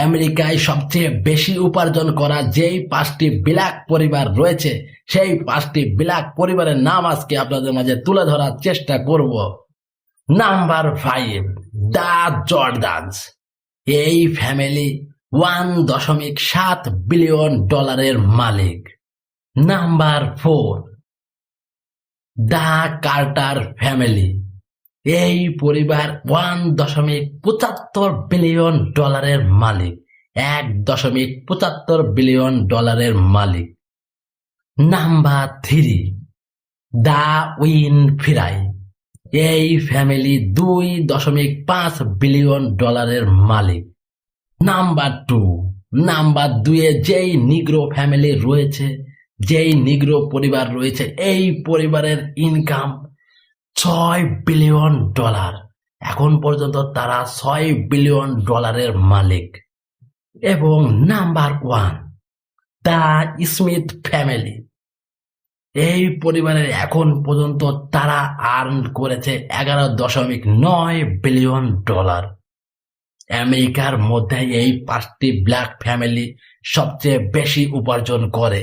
আমেরিকায় সবচেয়ে বেশি উপার্জন করা যেই 5টি ব্ল্যাক পরিবার রয়েছে, সেই 5টি ব্ল্যাক পরিবারের নাম আজকে আপনাদের মাঝে তুলে ধরার চেষ্টা করব। Number 5, the Jordans. এই ফ্যামিলি $1.7 বিলিয়ন মালিক। Number 4, the Carter family. এই পরিবার $1.75 বিলিয়ন মালিক। $1.75 বিলিয়ন মালিক। Number 3, the Winfrey. এই ফ্যামিলি $2.5 বিলিয়ন মালিক। নাম্বার 2 যেই নিগ্রো ফ্যামিলি রয়েছে, যেই নিগ্রো পরিবার রয়েছে, এই পরিবারের ইনকাম $6 বিলিয়ন। এখন পর্যন্ত তারা $6 বিলিয়ন মালিক। এবং নাম্বার 1, দ্য স্মিথ ফ্যামিলি। এই পরিবারের এখন পর্যন্ত তারা আর্ন করেছে $11.9 বিলিয়ন। আমেরিকার মধ্যে এই 5টি ব্ল্যাক ফ্যামিলি সবচেয়ে বেশি উপার্জন করে।